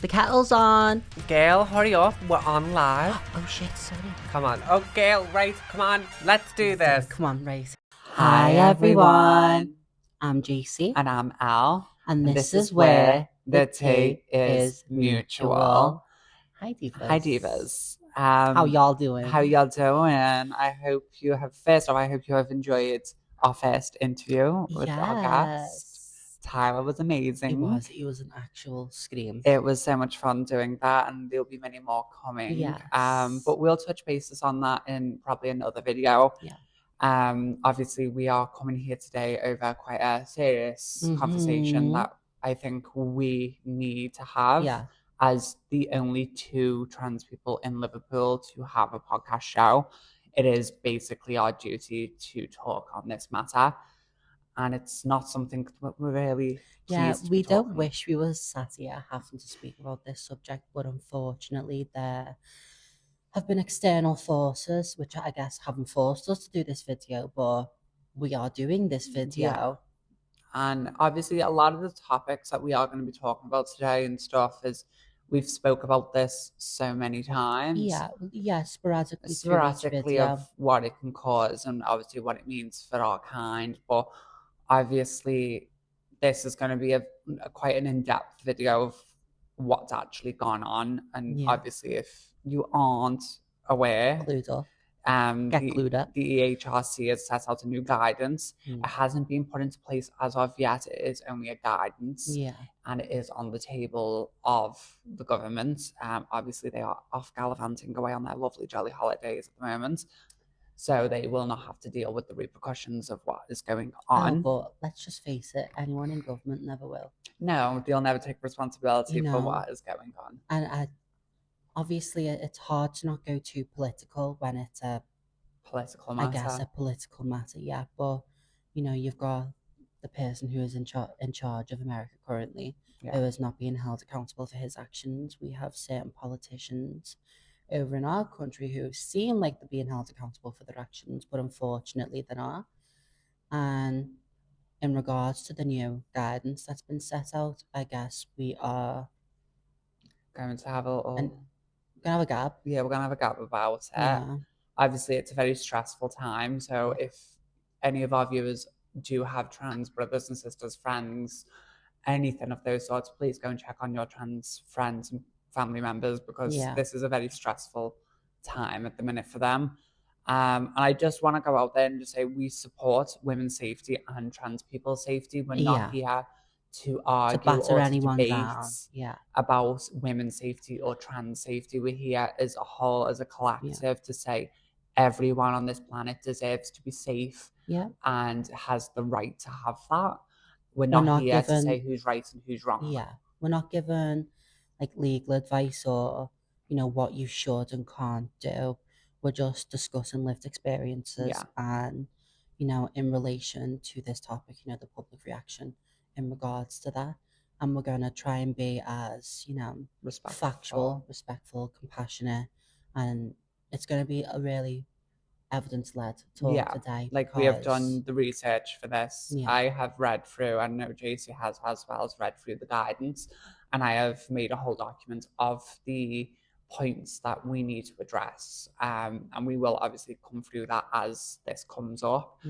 The kettle's on. Gail, hurry up. We're on live. Oh shit, sorry. Come on. Oh, Gail, right. Come on. Let's do this. Come on, right. Hi, everyone. I'm JC. And I'm Al. And this is where the tea is mutual. Hi, Divas. Hi, Divas. How y'all doing? How y'all doing? I hope you have enjoyed our first interview with our guest. Tyler was amazing. It was an actual scream. It was so much fun doing that, and there'll be many more coming. Yes. But we'll touch bases on that in probably another video. Yeah. Obviously we are coming here today over quite a serious conversation that I think we need to have as the only two trans people in Liverpool to have a podcast show. It is basically our duty to talk on this matter. And it's not something we're really pleased to we be don't talking. wish we were sat here having to speak about this subject, but unfortunately there have been external forces which I guess haven't forced us to do this video, but we are doing this video. Yeah. And obviously a lot of the topics that we are going to be talking about today and stuff is we've spoke about this so many times. Sporadically of what it can cause and obviously what it means for our kind. But obviously this is going to be a quite an in-depth video of what's actually gone on. And obviously if you aren't aware, glued up. The EHRC has set out a new guidance. It hasn't been put into place as of yet. It is only a guidance, and it is on the table of the government. Obviously, they are off gallivanting away on their lovely jolly holidays at the moment, so they will not have to deal with the repercussions of what is going on. But let's just face it, anyone in government never will. No, they'll never take responsibility for what is going on. And obviously, it's hard to not go too political when it's a political matter. I guess a political matter, yeah. But you've got the person who is in charge of America currently, who is not being held accountable for his actions. We have certain politicians over in our country who seem like they're being held accountable for their actions, but unfortunately they're not. And in regards to the new guidance that's been set out, I guess we are going to have a little. We're gonna have a gab. Yeah, we're gonna have a gab about it. Obviously, it's a very stressful time. So if any of our viewers do have trans brothers and sisters, friends, anything of those sorts, please go and check on your trans friends and family members because this is a very stressful time at the minute for them. And I just want to go out there and just say we support women's safety and trans people's safety. We're not here to argue or to debate about women's safety or trans safety. We're here as a whole, as a collective, to say everyone on this planet deserves to be safe and has the right to have that. We're not here to say who's right and who's wrong. We're not given like legal advice or what you should and can't do. We're just discussing lived experiences and in relation to this topic, the public reaction in regards to that. And we're going to try and be as, factual, respectful, compassionate. And it's going to be a really evidence-led talk today. Like we have done the research for this. I have read through, I know JC has as well as read through the guidance. And I have made a whole document of the points that we need to address. And we will obviously come through that as this comes up.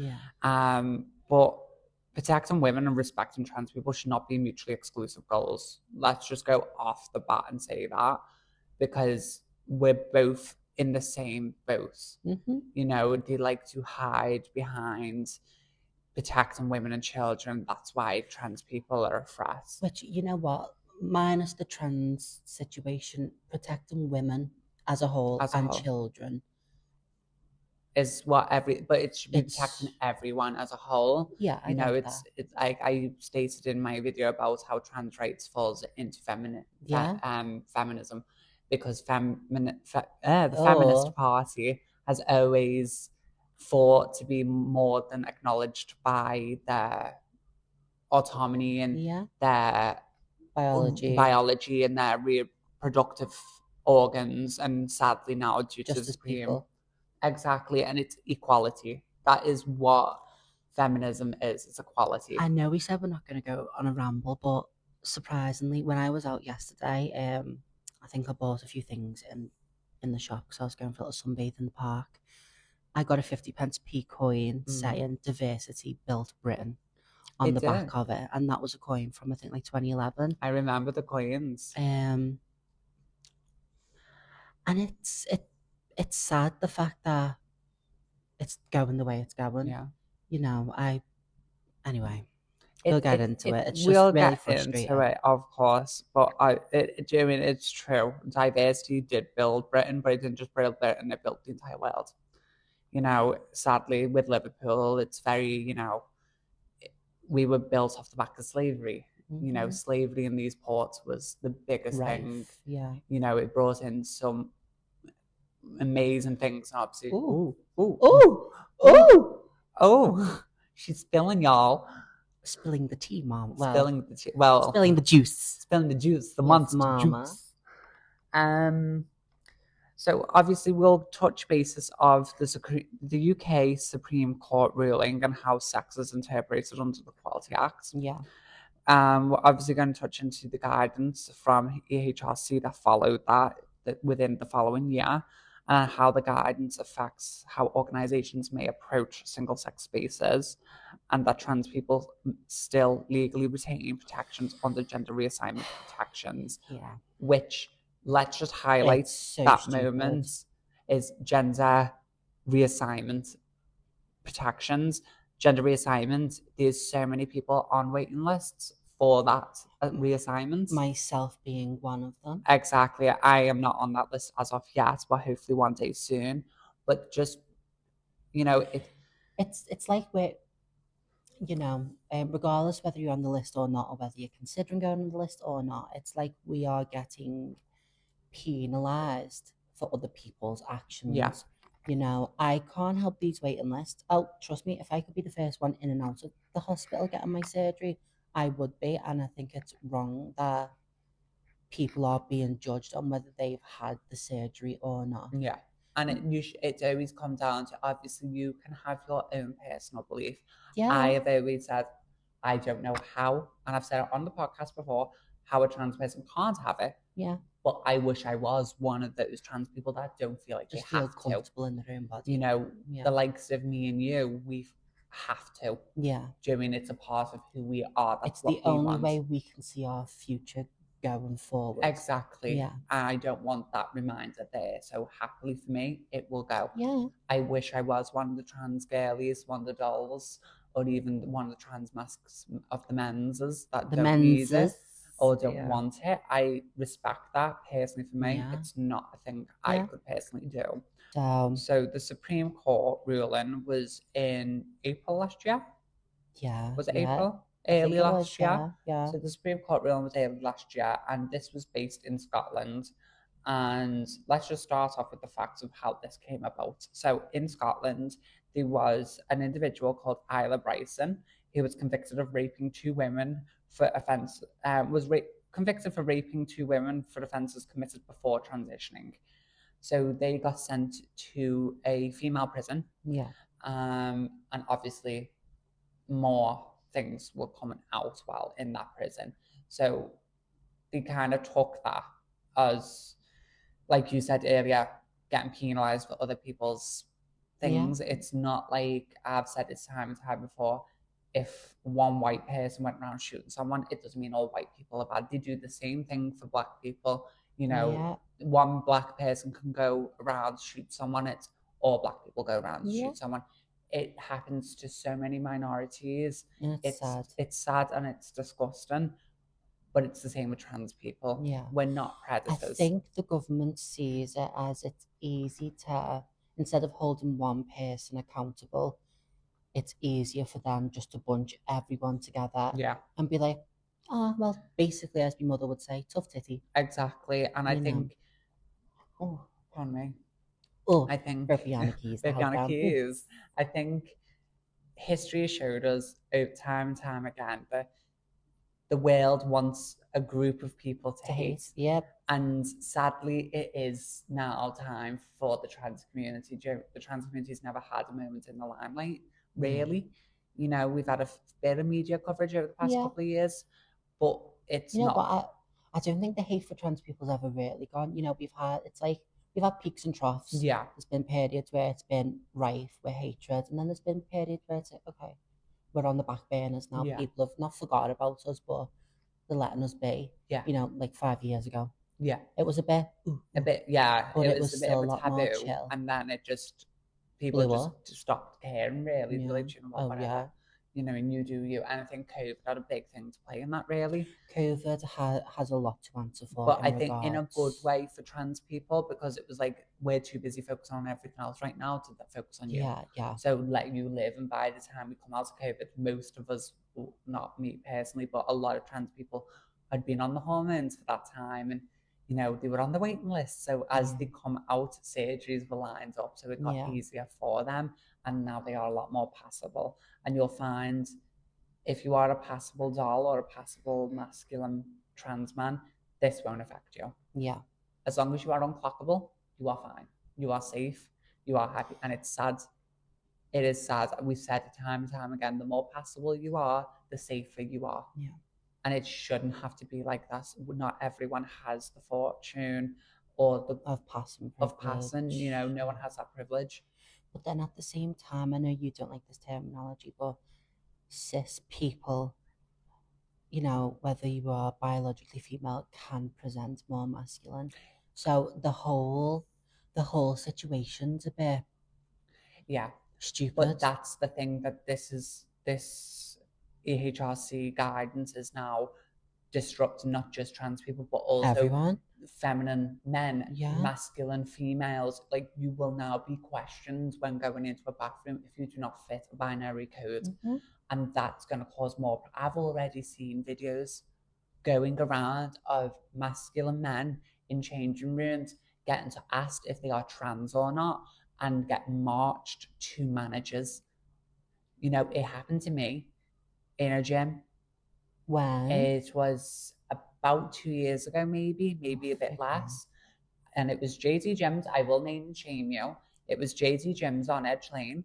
But protecting women and respecting trans people should not be mutually exclusive goals. Let's just go off the bat and say that, because we're both in the same boat. They like to hide behind protecting women and children. That's why trans people are a threat. Which, minus the trans situation, protecting women as a whole and children is what but it should be protecting everyone as a whole. It's like I stated in my video about how trans rights falls into feminism, because the feminist party has always fought to be more than acknowledged by their autonomy and their biology and their reproductive organs, and sadly now due to the people. Exactly, and it's equality. That is what feminism is. It's equality. I know we said we're not going to go on a ramble, but surprisingly, when I was out yesterday, I think I bought a few things in the shop because I was going for a little sunbathe in the park. I got a 50p p coin saying "Diversity Built Britain" on It the back did. of it, and that was a coin from I think like 2011. I remember the coins. And it's sad the fact that it's going the way it's going. Yeah. Anyway, we'll get into It it. It's just we'll really get into frustrating. it, of course, but do you mean it's true? Diversity did build Britain, but it didn't just build Britain; it built the entire world. Sadly, with Liverpool, it's very we were built off the back of slavery. Slavery in these ports was the biggest thing. Rife, yeah. It brought in some amazing things. Obviously, Ooh, ooh, ooh, ooh, ooh! oh, she's spilling, y'all. Spilling the tea, mom. Well, Spilling the tea. Well, spilling the juice. spilling the juice, the Yes, monster mama. juice. So obviously we'll touch basis of the UK Supreme Court ruling and how sex is interpreted under the Equality Act. Yeah. We're obviously going to touch into the guidance from EHRC that followed that within the following year, and how the guidance affects how organisations may approach single-sex spaces, and that trans people still legally retain protections under gender reassignment protections. Yeah. Which, let's just highlight So that stupid. moment, is gender reassignment protections. Gender reassignment, there's so many people on waiting lists for that reassignment. Myself being one of them. Exactly. I am not on that list as of yet, but hopefully one day soon. But just, it's like we're, regardless whether you're on the list or not, or whether you're considering going on the list or not, it's like we are getting penalized for other people's actions. Yeah. I can't help these waiting lists. Oh, trust me, if I could be the first one in and out of the hospital getting my surgery, I would be. And I think it's wrong that people are being judged on whether they've had the surgery or not. Yeah. And it always comes down to, obviously, you can have your own personal belief. Yeah. I have always said, I don't know how, and I've said it on the podcast before, how a trans person can't have it. Yeah. But I wish I was one of those trans people that don't feel like Just they feel have comfortable in their own body. The likes of me and you, we have to. Yeah. Do you mean it's a part of who we are? That's it's the only way we can see our future going forward. Exactly. Yeah. I don't want that reminder there. So happily for me, it will go. Yeah. I wish I was one of the trans girlies, one of the dolls, or even one of the trans masks of the menses that don't need it or don't want it. I respect that personally. For me, it's not a thing I could personally do. So the Supreme Court ruling was in April last year. Yeah. Was it April? Early last year. Yeah. So the Supreme Court ruling was early last year, and this was based in Scotland. And let's just start off with the facts of how this came about. So in Scotland, there was an individual called Isla Bryson who was convicted of raping two women for offence. Convicted for raping two women for offences committed before transitioning. So they got sent to a female prison. Yeah. And obviously more things were coming out while in that prison. So they kind of took that as, like you said earlier, getting penalized for other people's things. Yeah. It's not like, I've said this time and time before, if one white person went around shooting someone, it doesn't mean all white people are bad. They do the same thing for black people. One black person can go around shoot someone, it's all black people go around shoot someone. It happens to so many minorities. It's sad. It's sad and it's disgusting, but it's the same with trans people. Yeah. We're not predators. I think the government sees it as it's easy to, instead of holding one person accountable, it's easier for them just to bunch everyone together and be like, well, basically, as my mother would say, tough titty. Exactly. And I think, pardon me. I think Viviana Keys. I think history has showed us time and time again that the world wants a group of people to hate. Yep. And sadly, it is now time for the trans community. The trans community has never had a moment in the limelight, really. We've had a bit of media coverage over the past couple of years, but it's You know, but not. I don't think the hate for trans people's ever really gone. You know, we've had peaks and troughs. Yeah, There's been periods where it's been rife with hatred, and then there's been periods where it's like, okay, we're on the back burners now. yeah, People have not forgot about us, but they're letting us be. yeah, You know, like 5 years ago, yeah. it was a bit, A bit, yeah. but It it was was a bit of still a a lot more taboo, chill. and then it just people Blew just up. stopped caring really. They were Yeah. like, you know what, Oh whatever, yeah. you know. And you do you, and I think COVID had a big thing to play in that really. COVID has a lot to answer for But I in think in a good regards. way for trans people, because it was like we're too busy focusing on everything else right now to focus on you. Yeah, yeah, So let you live, and by the time we come out of COVID, most of us, well, not me personally, but a lot of trans people had been on the hormones for that time, and you know they were on the waiting list. So as yeah, they come out, surgeries were lined up, so it got yeah, easier for them, and now they are a lot more passable. And you'll find if you are a passable doll or a passable masculine trans man, this won't affect you. yeah, As long as you are unclockable, you are fine. You are safe. You are happy. And it's sad. It is sad. We've said it time and time again. The more passable you are, the safer you are. yeah. And it shouldn't have to be like that. Not everyone has the fortune or the Of passing of passing. You privilege. know, no one Yeah. has that privilege. But then at the same time, I know you don't like this terminology, but cis people, you know, whether you are biologically female, can present more masculine. So the whole situation's a bit Yeah. But stupid. that's the thing, that this EHRC guidance is now disrupting not just trans people, but also Everyone. feminine men, Yeah. masculine females. Like, you will now be questioned when going into a bathroom if you do not fit a binary code. Hmm. And that's going to cause more. I've already seen videos going around of masculine men in changing rooms getting to ask if they are trans or not, and get marched to managers. You know, it happened to me in a gym. When? It was about 2 years ago, maybe a bit Hell. less. And it was JD Gyms. I will name and shame you. It was JD Gyms on Edge Lane.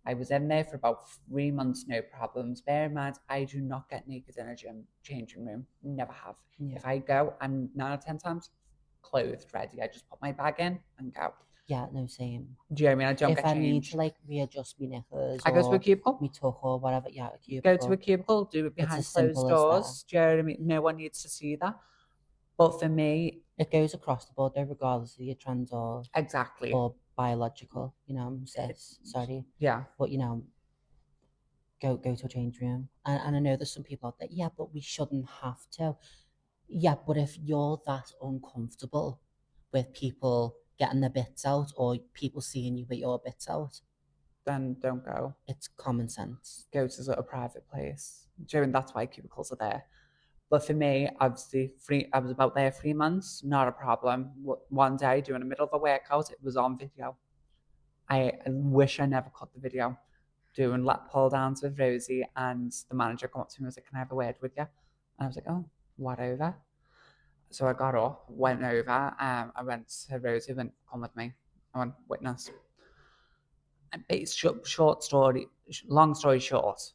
I was in there for about 3 months, no problems. Bear in mind, I do not get naked in a gym changing room. Never have. Yeah. If I go, I'm 9 or 10 times clothed, ready. I just put my bag in and go. Yeah, no, same. Do you know what I mean? I don't If get I need to changed. like readjust my knickers I go to a or cubicle. me tuck or whatever, yeah, a Go to a cubicle. cubicle, do it It's behind as closed simple as that. doors. Do you know what I mean? No one needs to see that. But for me, It goes across the board though, regardless of your trans exactly. or biological, you know, cis, sorry. Yeah. But you know, go to a change room. And I know there's some people out there, yeah, but we shouldn't have to. Yeah, but if you're that uncomfortable with people getting their bits out or people seeing you with your bits out, Then don't go. it's common sense. Go to a private place. Do you know, and that's why cubicles are there. But for me, obviously, I was about there 3 months, not a problem. One day, during the middle of a workout, it was on video. I wish I never cut the video. Doing lat pull downs with Rosie, and the manager come up to me and was like, "Can I have a word with you?" And I was like, "Oh, whatever." So I got up, went over, I went to Rosie, went, "Come with me." I went, "Witness." And long story short,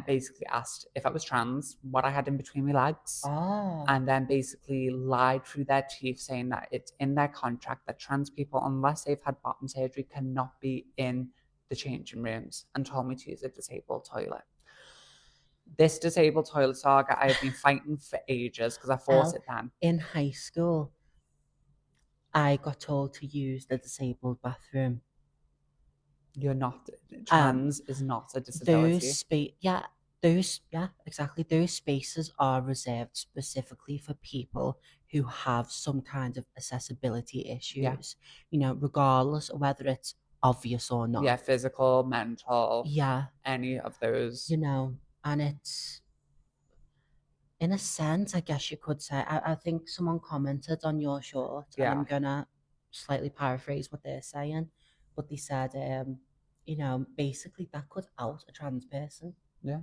basically asked if I was trans, what I had in between my legs, Ah, and then basically lied through their teeth, saying that it's in their contract that trans people, unless they've had bottom surgery, cannot be in the changing rooms, and told me to use a disabled toilet. This disabled toilet saga I have been fighting for ages, because I fought it then. in high school, I got told to use the disabled bathroom. You're not, Um, trans is not a those disability. exactly. Those spaces are reserved specifically for people who have some kind of accessibility Yeah. issues. You know, regardless of whether it's obvious or Yeah, not. physical, mental, Yeah, any of those. you know, and it's in a sense, I guess you could say. I think someone commented on your short, and I'm Yeah. gonna slightly paraphrase what they're saying, but they said, you know, basically that could out a trans person. Yeah.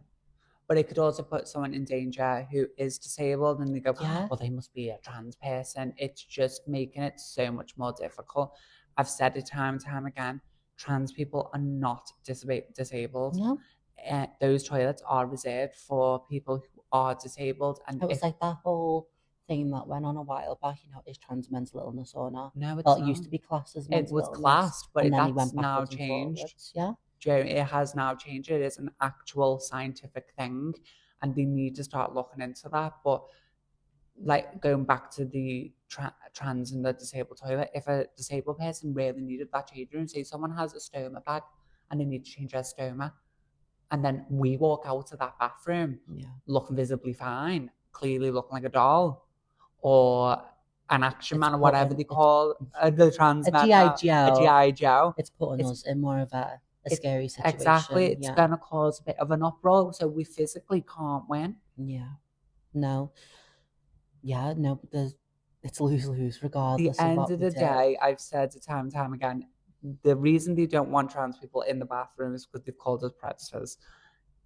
But it could also put someone in danger who is disabled, and they go, Yeah, well, they must be a trans person. It's just making it so much more difficult. I've said it time and time again, trans people are not disabled. no, Those toilets are reserved for people who are disabled. And it was like that whole thing that went on a while back, is trans mental illness or not? No, it's Well, it not. used to be classed as It mental was illness, classed, but and then they that's went now backwards and changed. forwards. Yeah. It has now changed. It is an actual scientific thing, and they need to start looking into that. But like going back to the trans and the disabled toilet, if a disabled person really needed that change room, say someone has a stoma bag and they need to change their stoma, and then we walk out of that bathroom looking visibly fine, clearly looking like a doll, or an action man, or whatever they call the trans men, a GI Joe. It's putting us in more of a scary situation. Exactly, it's going to cause a bit of an uproar, so we physically can't win. Yeah, no. Yeah, no, it's lose-lose regardless. The end of the day, I've said it time and time again, the reason they don't want trans people in the bathroom is because they've called us predators.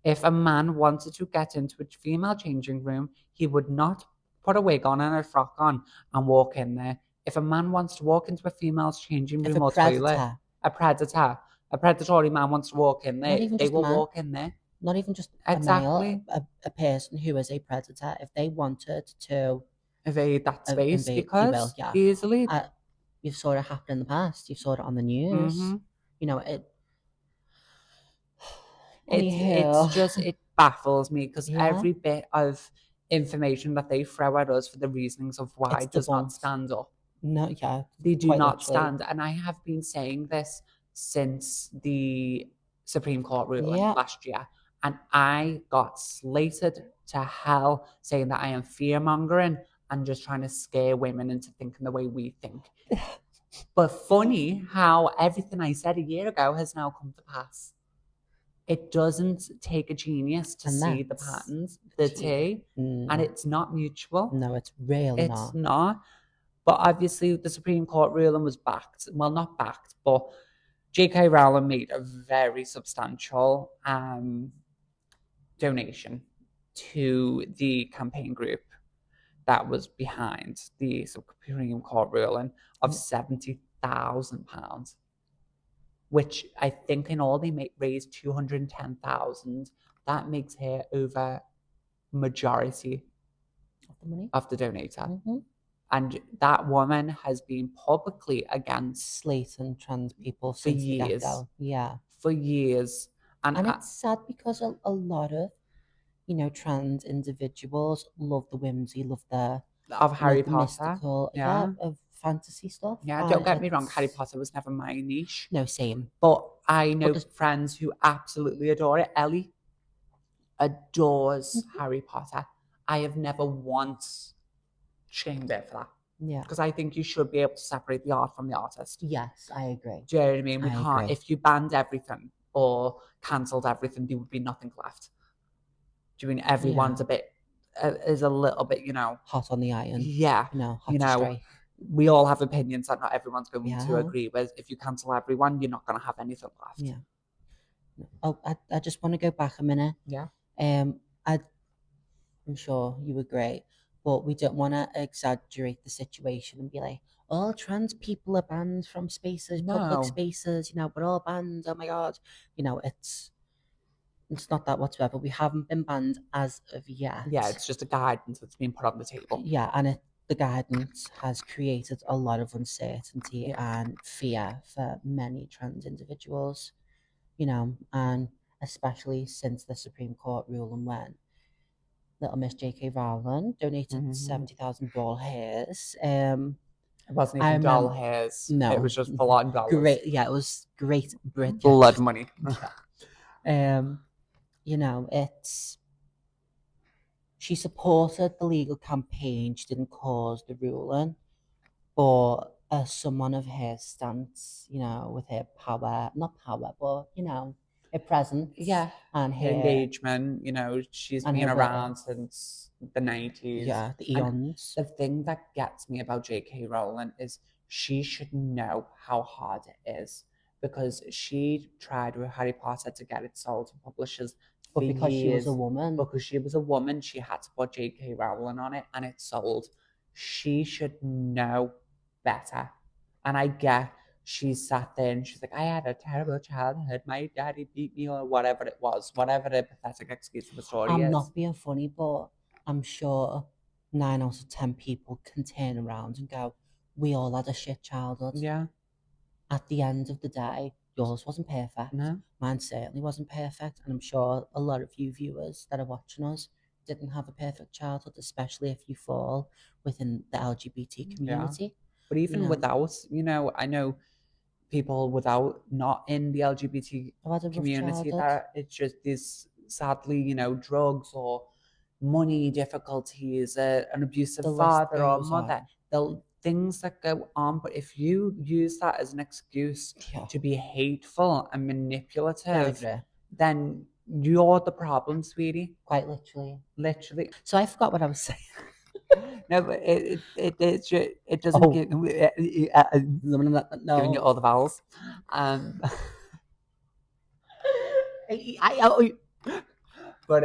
If a man wanted to get into a female changing room, he would not put a wig on and a frock on and walk in there. If a man wants to walk into a female's changing room or toilet, a predatory man wants to walk in there, they will walk in there. Not even just a male, a person who is a predator, if they wanted to evade that space, because easily. You've saw it happen in the past. You've saw it on the news. It baffles me, because every bit of information that they throw at us for the reasonings of why does not stand up. No, they do not stand. And I have been saying this since the Supreme Court ruling last year, and I got slated to hell saying that I am fear mongering and just trying to scare women into thinking the way we think. But funny how everything I said a year ago has now come to pass. It doesn't take a genius to see the patterns, the tea, and it's not mutual. No, it's really not. It's not. But obviously the Supreme Court ruling was backed. Well, not backed, but J.K. Rowling made a very substantial donation to the campaign group that was behind the Supreme Court ruling of £70,000, which I think in all they raised $210,000. That makes her over majority of the donator. And that woman has been publicly against slating trans people for years. For years. And it's sad because a lot of, trans individuals love the whimsy, love the Harry Potter, mystical, of fantasy stuff. Yeah, don't get me wrong, Harry Potter was never my niche. No, same. But I know friends who absolutely adore it. Ellie adores Harry Potter. I have never once shamed her for that. Yeah. Because I think you should be able to separate the art from the artist. Yes, I agree. Do you know what I mean? We can't. If you banned everything or cancelled everything, there would be nothing left. Do you mean everyone's is a little bit, hot on the iron? Yeah. Hot to strike. We all have opinions that not everyone's going to agree with. If you cancel everyone, you're not going to have anything left. Yeah. Oh, I just want to go back a minute. Yeah. I'm sure you agree, but we don't want to exaggerate the situation and be like, all trans people are banned from spaces, public spaces, we're all banned. Oh my God. It's not that whatsoever. We haven't been banned as of yet. Yeah, it's just a guidance that's been put on the table. Yeah, and the guidance has created a lot of uncertainty and fear for many trans individuals, and especially since the Supreme Court ruling when little Miss J.K. Rowling donated 70,000 ball hairs. It wasn't even doll hairs. No. It was just full on dollars. Great, it was great British. Blood money. She supported the legal campaign. She didn't cause the ruling, but as someone of her stance, with her power, not power, but her presence, and her engagement, she's been around since the 90s, the eons. And the thing that gets me about J.K. Rowling is she should know how hard it is, because she tried with Harry Potter to get it sold to publishers. But because she was a woman. She had to put J.K. Rowling on it, and it sold. She should know better. And I get she sat there and she's like, I had a terrible childhood. My daddy beat me, or whatever it was, whatever the pathetic excuse for the story is. I'm not being funny, but I'm sure 9 out of 10 people can turn around and go, we all had a shit childhood. Yeah. At the end of the day, yours wasn't perfect. No. Mine certainly wasn't perfect. And I'm sure a lot of you viewers that are watching us didn't have a perfect childhood, especially if you fall within the LGBT community. Yeah. But even without, I know people without not in the LGBT community that it's just this sadly, drugs or money difficulties, an abusive father or mother, the things that go on. But if you use that as an excuse to be hateful and manipulative, then you're the problem, sweetie. Quite literally. Literally. So I forgot what I was saying. No, but it doesn't give giving you all the vowels. But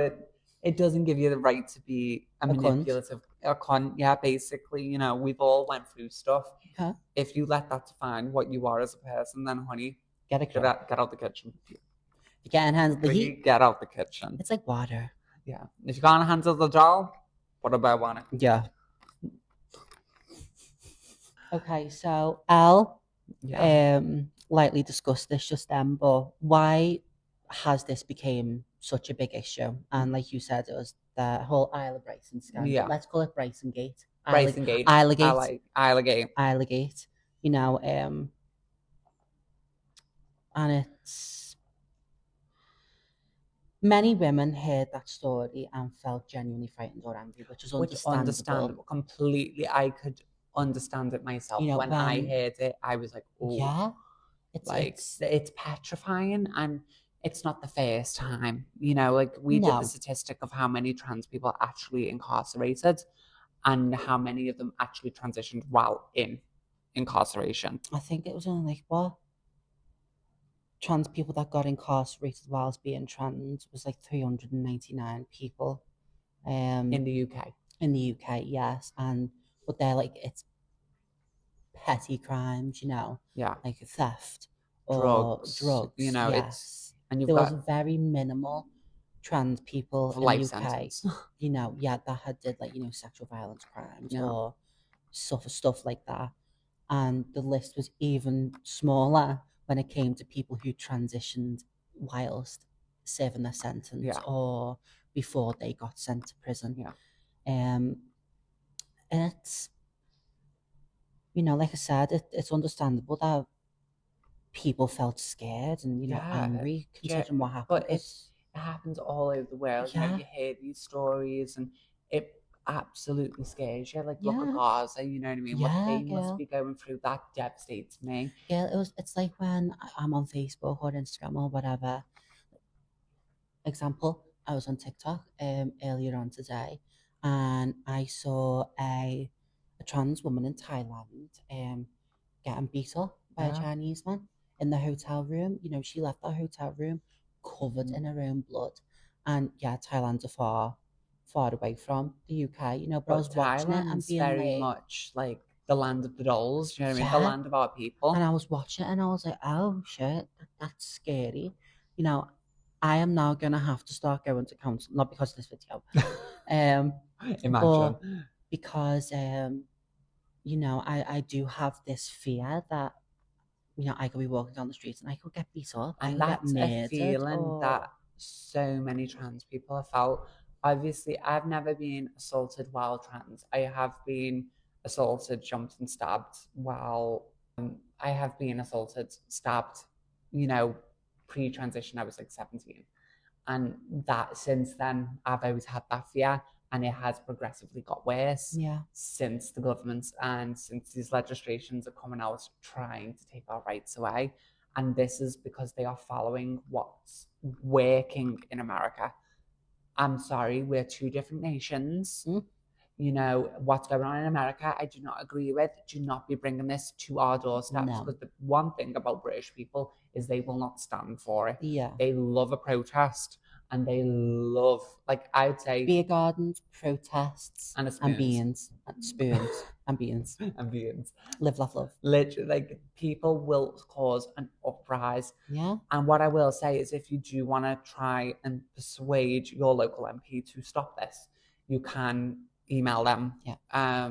it doesn't give you the right to be a manipulative cunt. Yeah, basically, we've all went through stuff. Huh? If you let that define what you are as a person, then honey, get out the kitchen. You can't handle the heat. Get out the kitchen. It's like water. Yeah. If you can't handle the job, what about want it? Yeah. Okay, so Al lightly discussed this just then, but why has this become such a big issue? And like you said, it was the whole Isle of Bryson scandal. Yeah. Let's call it Bryson Gate. Brysongate. Islegate. And it's many women heard that story and felt genuinely frightened or angry, which is understandable. Completely. I could understand it myself. When I heard it, I was like, oh, yeah, it's petrifying, and it's not the first time. We did the statistic of how many trans people are actually incarcerated and how many of them actually transitioned while in incarceration. I think it was only trans people that got incarcerated whilst being trans was 399 people. In the UK. In the UK, yes. But they're it's petty crimes, Yeah. Like theft or drugs. Yes. There was very minimal trans people in the UK, that had did sexual violence crimes or stuff like that. And the list was even smaller when it came to people who transitioned whilst serving their sentence or before they got sent to prison. Yeah. And it's, like I said, it's understandable that people felt scared and, angry considering what happened. But it happens all over the world. Yeah. You hear these stories and it absolutely scares you. Look at Gaza, you know what I mean? What they must be going through, that devastates me. Yeah, it's like when I'm on Facebook or Instagram or whatever. Example, I was on TikTok earlier on today, and I saw a trans woman in Thailand getting beat up by a Chinese man in the hotel room. She left that hotel room covered in her own blood. And Thailand's far away from the UK, but I was watching it and being very much like the land of the dolls, you know what I mean? The land of our people. And I was watching it and I was like, oh shit, that's scary. I am now gonna have to start going to counseling, not because of this video. Imagine. But because I do have this fear that I could be walking down the street and I could get beat up. And that's a feeling that so many trans people have felt. Obviously, I've never been assaulted while trans. I have been assaulted, jumped and stabbed while I have been assaulted, stabbed, pre-transition. I was 17. And that since then, I've always had that fear. And it has progressively got worse since the governments and since these legislations are coming out trying to take our rights away. And this is because they are following what's working in America. I'm sorry, we're two different nations. What's going on in America, I do not agree with. Do not be bringing this to our doorsteps. Because the one thing about British people is they will not stand for it. Yeah. They love a protest. And they love, I'd say, beer gardens, protests, and beans, and spoons, and beans, and beans. Live, laugh, love. Literally, people will cause an uprising. Yeah. And what I will say is, if you do want to try and persuade your local MP to stop this, you can email them. Yeah.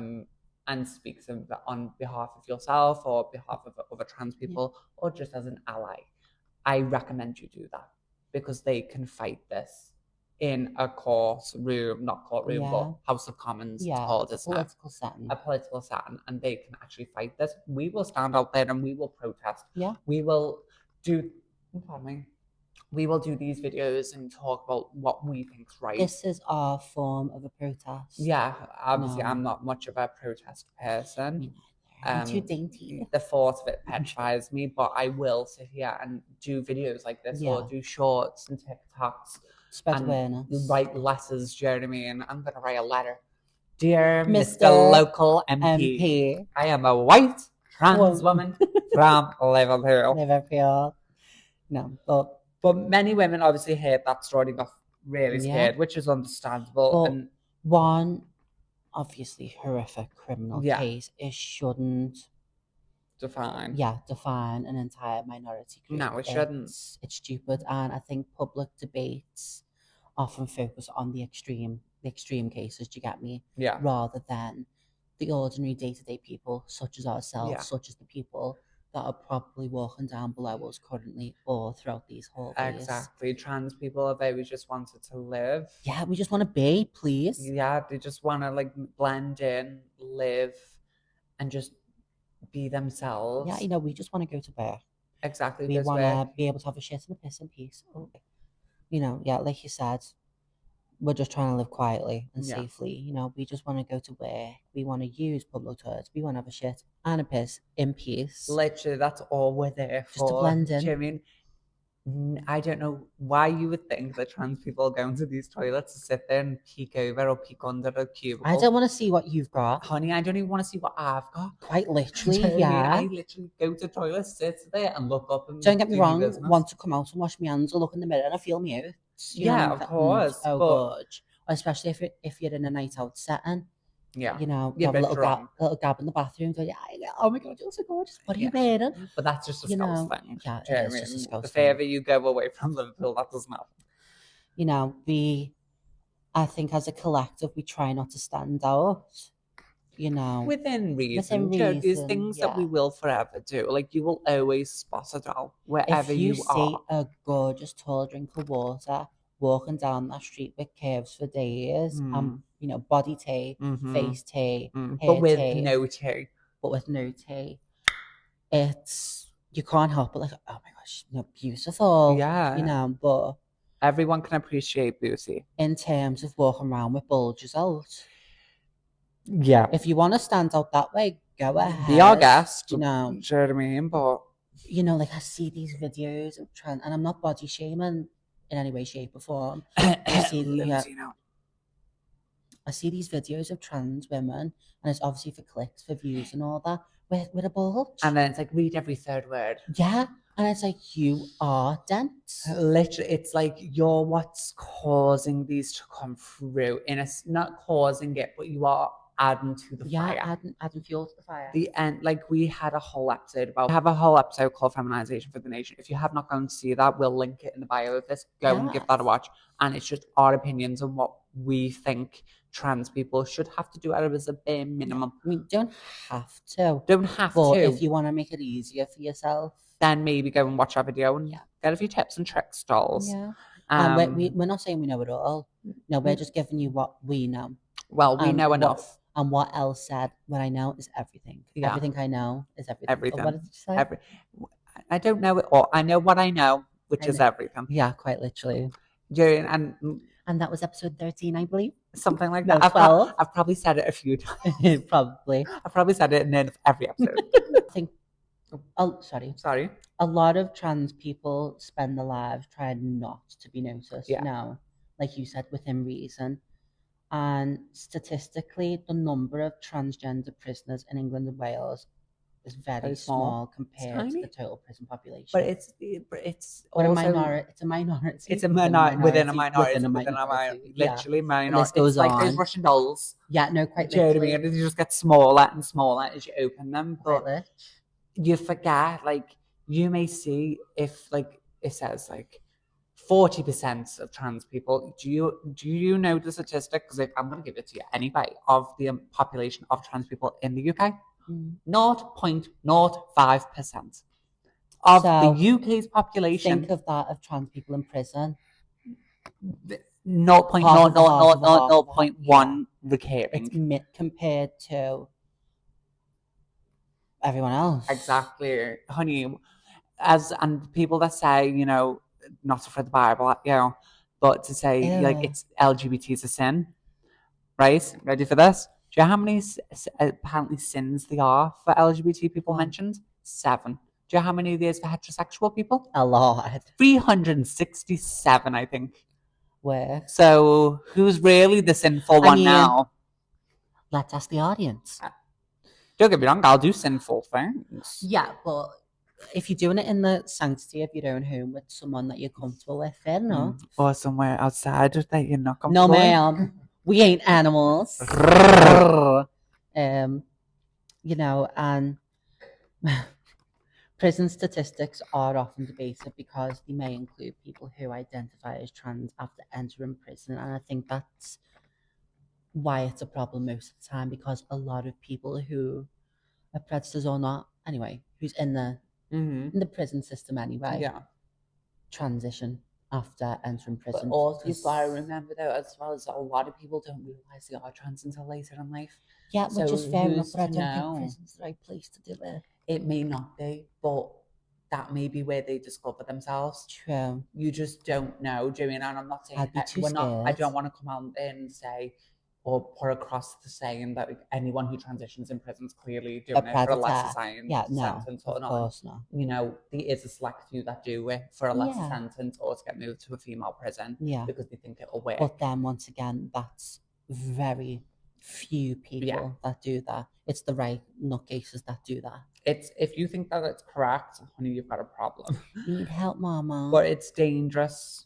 And speak to them on behalf of yourself or behalf of other trans people, or just as an ally. I recommend you do that because they can fight this in a courtroom, not courtroom, but House of Commons, it's called, a political setting. A political setting, and they can actually fight this. We will stand out there and we will protest. Yeah. We will do, pardon me, we will do these videos and talk about what we think's right. This is our form of a protest. Yeah, obviously I'm not much of a protest person. Me neither. I'm too dainty. The thought of it petrifies me, but I will sit here and do videos like this or do shorts and TikToks. Spread awareness. Write letters, do you know what I mean? I'm going to write a letter. Dear Mr. Local MP, I am a white trans woman from Liverpool. No, but many women obviously heard that story and got really scared, which is understandable. And one obviously horrific criminal case, it shouldn't define an entire minority group. No, it shouldn't. It's stupid, and I think public debates often focus on the extreme cases. Do you get me? Yeah. Rather than the ordinary day-to-day people, such as ourselves, such as the people that are probably walking down below us currently or throughout these hallways. Exactly. Trans people, they just wanted to live. Yeah, we just want to be, please. Yeah, they just want to like blend in, live, and just be themselves. Yeah, you know, we just want to go to work. Exactly. We want to be able to have a shit and a piss in peace. You know, yeah, like you said, we're just trying to live quietly and safely. You know, we just want to go to work. We want to use public toilets. We want to have a shit and a piss in peace. Literally, that's all we're there for. Just to blend in. Do you know what I mean? I don't know why you would think that trans people go into these toilets to sit there and peek over or peek under a cubicle. I don't want to see what you've got. Honey, I don't even want to see what I've got. Quite literally, yeah. I literally go to toilets, sit there and look up and don't get me wrong, want to come out and wash my hands or look in the mirror and I feel me out. Yeah, of course. Oh, good. Especially if you're in a night out setting. Yeah. You know, you have a little gap in the bathroom. Go, oh my God, you're so gorgeous. What are you wearing? But that's just a Scouse thing. Yeah, it's just a Scouse thing. The further you go away from Liverpool, that doesn't happen. You know, I think as a collective, we try not to stand out. You know, within reason. There's things that we will forever do. Like you will always spot a doll wherever you are. If you see a gorgeous tall drink of water walking down that street with curves for days, you know, body tea, face tea, hair with tea, no tea. But with no tea, it's you can't help but like, oh my gosh, you know, beautiful. Yeah, you know, but everyone can appreciate beauty in terms of walking around with bulges out. Yeah, if you want to stand out that way, go ahead. Be our guest. You know, do you know what I mean? But you know, like I see these videos of trans, and I'm not body shaming in any way, shape, or form. I see these videos of trans women, and it's obviously for clicks, for views, and all that, with a bulge. And then it's like, read every third word. Yeah, and it's like, you are dense. Literally, it's like you're what's causing these to come through. Not causing it, but you are adding to the fire. Yeah, adding fuel to the fire. The end, like we had a whole episode about. We have a whole episode called "Feminization for the Nation." If you have not gone to see that, we'll link it in the bio of this. Go and give that a watch. And it's just our opinions on what we think trans people should have to do as a bare minimum. I mean, don't have to. But if you want to make it easier for yourself, then maybe go and watch our video and get a few tips and tricks, dolls. Yeah. And we're not saying we know it all. No, we're just giving you what we know. Well, we know enough. And what else said, what I know is everything. Yeah. Everything I know is everything. Everything. What did you say? I don't know it all. I know what I know, which is everything. Yeah, quite literally. And that was episode 13, I believe. Something like no, that. 12. I've probably said it a few times. Probably. I've probably said it in the end of every episode. I think, sorry. A lot of trans people spend their lives trying not to be noticed. You know, like you said, within reason. And statistically, the number of transgender prisoners in England and Wales is very small compared to the total prison population. But it's also, a minority. It's a minority. It's a minority within a minority. Literally minority. This goes like those Russian dolls. Yeah, no, quite literally. You just get smaller and smaller as you open them. But you forget, like, you may see if, like, it says, like, 40% of trans people. Do you know the statistic? Because I'm going to give it to you anyway. Of the population of trans people in the UK, 0.05% of the UK's population. Think of that of trans people in prison. 0.00001 recurring. It's compared to everyone else. Exactly, honey. And people that say, not to throw the Bible at you, but to say like it's LGBT is a sin, right? Ready for this? Do you know how many apparently sins there are for LGBT people mentioned? 7. Do you know how many there is for heterosexual people? A lot. 367, I think. Where? So who's really the sinful one now? Let's ask the audience. Don't get me wrong, I'll do sinful things. Yeah, but if you're doing it in the sanctity of your own home with someone that you're comfortable with, fair enough. Or somewhere outside that you're not comfortable with. No, ma'am. We ain't animals. And prison statistics are often debated because they may include people who identify as trans after entering prison, and I think that's why it's a problem most of the time, because a lot of people who are predators or not, anyway, who's in the prison system anyway, transition after entering prison. But also, you've got to remember though, as well as a lot of people don't realise they are trans until later in life. Yeah, which is fair enough, but I don't think prison's the right place to do it. It may not be, but that may be where they discover themselves. True. You just don't know, do you know? And I'm not saying I don't want to come out and say or put across the saying that anyone who transitions in prison is clearly doing it for a lesser sentence or not. Of course not. There is a select few that do it for a lesser sentence or to get moved to a female prison because they think it'll work. But then once again, that's very few people that do that. It's the right nutcases that do that. If you think that it's correct, honey, you've got a problem. You need help, mama. But it's dangerous.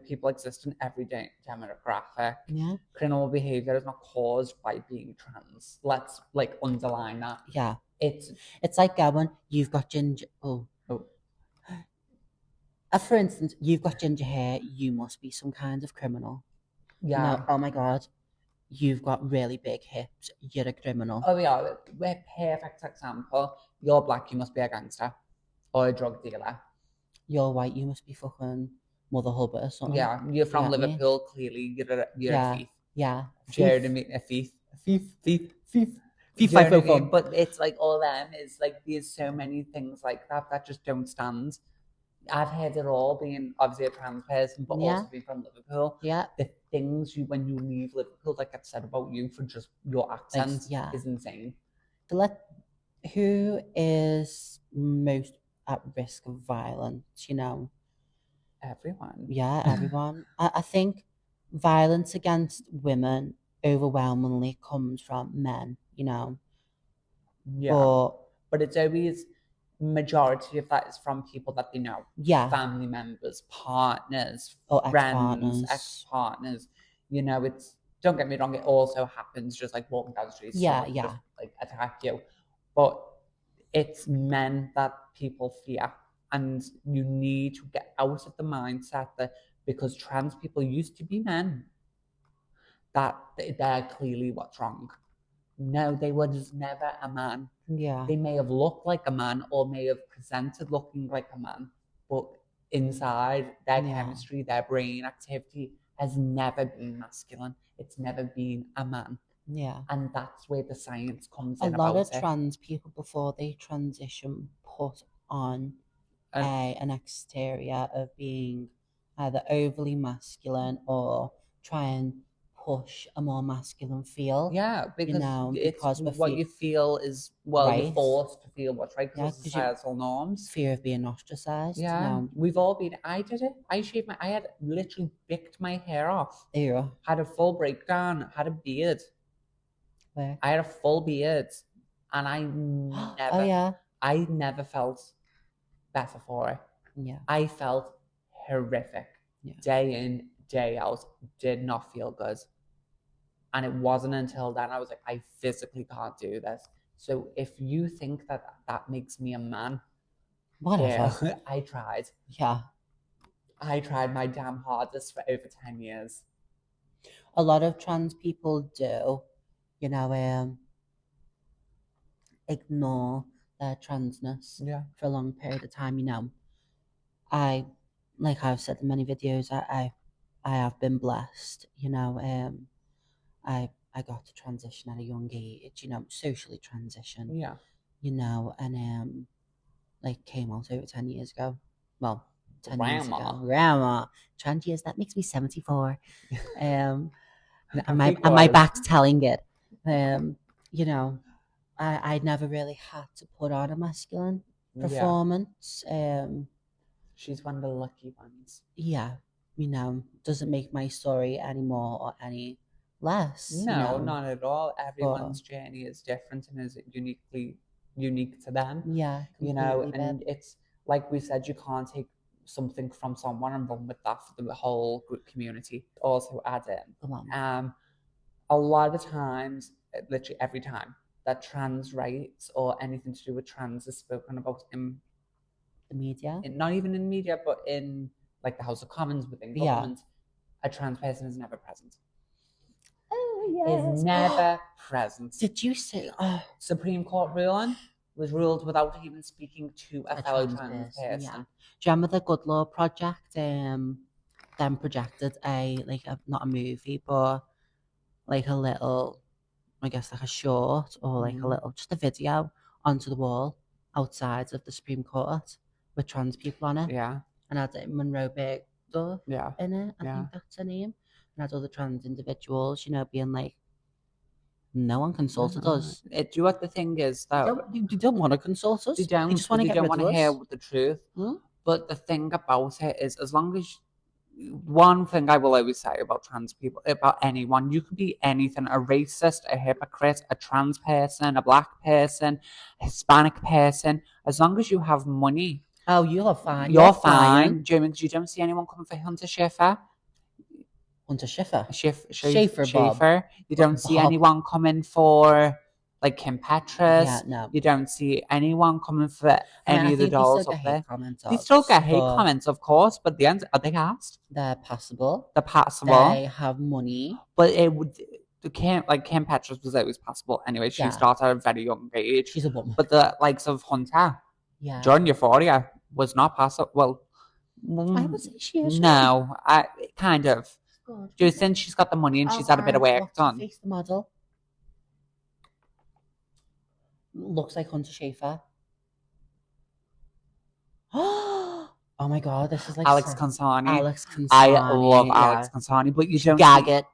People exist in every demographic. Yeah. Criminal behavior is not caused by being trans. Let's underline that. Yeah. It's like going, you've got ginger. For instance, you've got ginger hair. You must be some kind of criminal. Yeah. Oh my God. You've got really big hips. You're a criminal. Oh yeah, we're perfect example. You're black, you must be a gangster or a drug dealer. You're white, you must be fucking Mother Hubbard or something. Yeah, you're from Liverpool. Clearly, you're a thief. Yeah. A thief. But it's like all them is like there's so many things like that just don't stand. I've heard it all, being obviously a trans person, but also being from Liverpool. Yeah. The things when you leave Liverpool that get said about you for just your accent is insane. Who is most at risk of violence, Everyone. Yeah, everyone. I think violence against women overwhelmingly comes from men, Yeah. But it's always majority of that is from people that they know. Yeah. Family members, partners, friends, ex-partners. It's, don't get me wrong, it also happens just like walking down the street. Just, attack you. But it's men that people fear. And you need to get out of the mindset that because trans people used to be men, that they're clearly what's wrong. No, they were just never a man. Yeah. They may have looked like a man or may have presented looking like a man, but inside their chemistry, their brain activity has never been masculine. It's never been a man. Yeah. And that's where the science comes in. A lot of trans people, before they transition, put on an exterior of being either overly masculine or try and push a more masculine feel. Yeah, because what you feel is, you're forced to feel what's right because of societal norms. Fear of being ostracized. Yeah, we've all been. I did it. I had literally bicked my hair off. Ew. Had a full breakdown. Had a beard. Where? I had a full beard, and I never felt better for it. Yeah. I felt horrific. Yeah. Day in, day out, did not feel good. And it wasn't until then I was like, I physically can't do this. So if you think that makes me a man, whatever. I tried. Yeah. I tried my damn hardest for over 10 years. A lot of trans people do, ignore their transness for a long period of time. I, like I've said in many videos, I have been blessed. I got to transition at a young age. Socially transition. Yeah. And like came out over 10 years ago. Well, 10 years ago. Grandma. Grandma. Trans years, that makes me 74. Am Happy I cause. back to telling it? I never really had to put on a masculine performance. She's one of the lucky ones. Yeah, doesn't make my story any more or any less. No, not at all. Everyone's journey is different and is unique to them. Yeah, and it's like we said, you can't take something from someone and run with that for the whole group community. Also add in, a lot of times, literally every time that trans rights or anything to do with trans is spoken about in the media, not even in media, but in like the House of Commons within government, a trans person is never present. Oh, yes. Is never present. Did you say Supreme Court ruling was ruled without even speaking to a fellow trans person? Yeah. Do you remember the Good Law Project? Them projected not a movie, but like a little, I guess like a short or like a little, just a video onto the wall outside of the Supreme Court with trans people on it. Yeah. And had Monroe Bergdorf in it. I think that's her name. And had other trans individuals, being like, no one consulted us. Do you know what the thing is, though? You don't want to consult us. They don't. They just want to get rid of us. Hear the truth. But the thing about it is, as long as one thing I will always say about trans people, about anyone, you can be anything: a racist, a hypocrite, a trans person, a black person, a Hispanic person. As long as you have money, you're fine. You're fine. Do you mean you don't see anyone coming for Hunter Schiffer? Hunter Schiffer. Schaefer. You don't see anyone coming for like Kim Petras. Yeah, no. You don't see anyone coming for any of the dolls up there. They still get hate comments, of course, but the end, are they cast? They're passable. They have money. But it would. Kim Petras was always passable anyway. She started at a very young age. She's a woman. But the likes of Hunter, during Euphoria, was not passable. Well, I would say she is. No, kind of. Do you think she's got the money and she's had a bit of work done? Face the model. Looks like Hunter Schaefer. Oh my god, this is like Alex Consani. I love Alex Consani, but you don't gag it.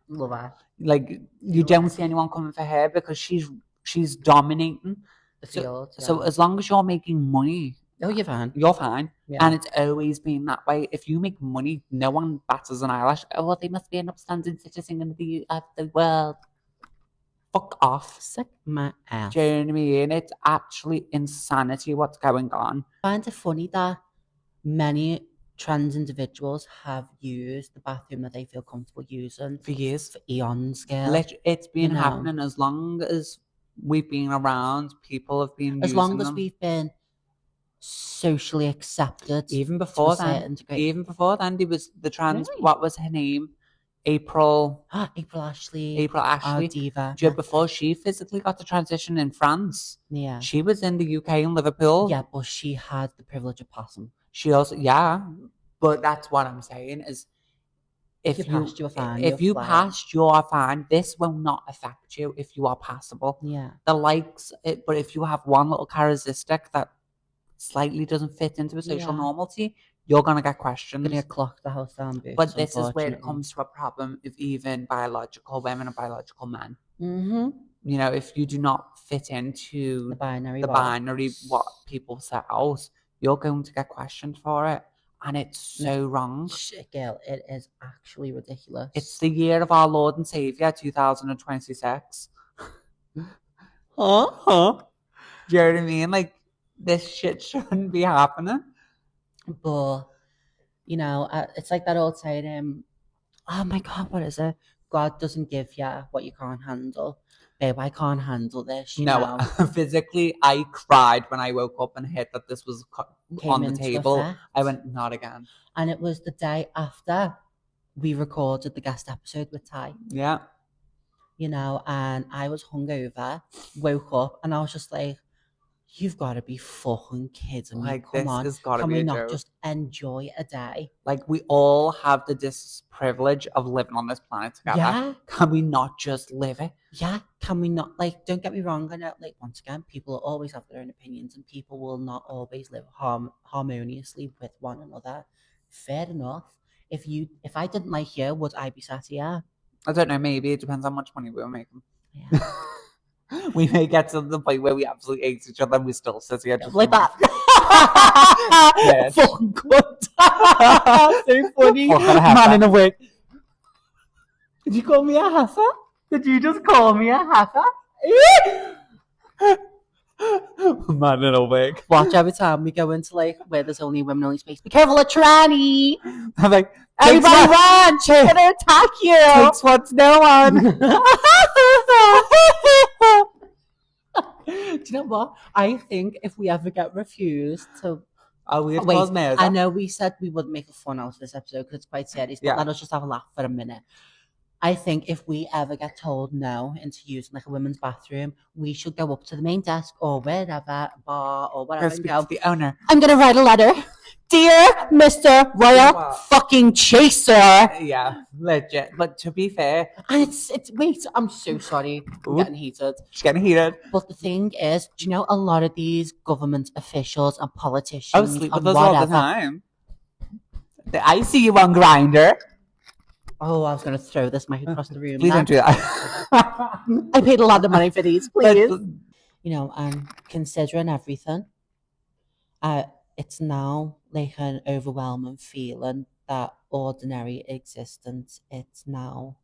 Love her. Like you don't see anyone coming for her because she's dominating the field. So as long as you're making money, you're fine. You're fine. Yeah. And it's always been that way. If you make money, no one batters an eyelash. Oh, they must be an upstanding citizen of the world. Fuck off. Suck my ass. Do you know what I mean? It's actually insanity what's going on. I find it funny that many trans individuals have used the bathroom that they feel comfortable using for years. For eons, girl. It's been happening as long as we've been around. People have been as long as we've been socially accepted. Even before then, there was the trans. Really? What was her name? April Ashley. Our diva. Before she physically got the transition in France. Yeah. She was in the UK in Liverpool. Yeah, but she had the privilege of passing. She also, but that's what I'm saying is, if you passed, you're fine. This will not affect you if you are passable. Yeah. But if you have one little characteristic that slightly doesn't fit into a social normality, you're gonna get questions. You're gonna clock the house down. But this is where it comes to a problem of even biological women and biological men. Mm-hmm. If you do not fit into the binary what people set out, you're going to get questioned for it. And it's so wrong. Shit, girl, it is actually ridiculous. It's the year of our Lord and Savior, 2026. Do you know what I mean? Like, this shit shouldn't be happening. But, it's like that old saying, oh my God, what is it? God doesn't give you what you can't handle. babe, I can't handle this, you No, know. physically, I cried when I woke up and heard that this was on the table. Effect. I went, not again. And it was the day after we recorded the guest episode with Ty. Yeah. You know, and I was hungover, woke up, and I was just like, you've got to be fucking kidding me. Like, Come this on. has got to Can be we a not joke. just enjoy a day? Like, we all have the privilege of living on this planet together. Yeah. Can we not just live it? Yeah. Can we not, like, don't get me wrong. I know, like, once again, people always have their own opinions and people will not always live harmoniously with one another. Fair enough. If I didn't like you, would I be sat here? I don't know, maybe. It depends how much money we were making. Yeah. We may get to the point where we absolutely hate each other and we still sit here just like that. Yes. Fucking cunt. So funny. Man in a wig. Did you call me a heifer? Did you just call me a heifer? Man in a wig. Watch every time we go into like where there's only women only space. Be careful of tranny. I'm like, everybody run! She's gonna attack you. Takes what's no one. Do you know what? I think if we ever get refused to wait, I know we said we wouldn't make a fun out of this episode because it's quite serious, but let us just have a laugh for a minute. I think if we ever get told no into using like a women's bathroom, we should go up to the main desk or wherever, bar or whatever, and go, the owner. I'm gonna write a letter. Dear Mr. Royal fucking Chaser. Yeah, legit. But to be fair, and it's wait, I'm so sorry. I'm getting heated. She's getting heated. But the thing is, do you know a lot of these government officials and politicians I sleep with us all the time. I see you on Grindr. Oh, I was going to throw this mic across the room. Please don't do that. I paid a lot of money for these, please. You know, considering everything, it's now like an overwhelming feeling that ordinary existence, it's now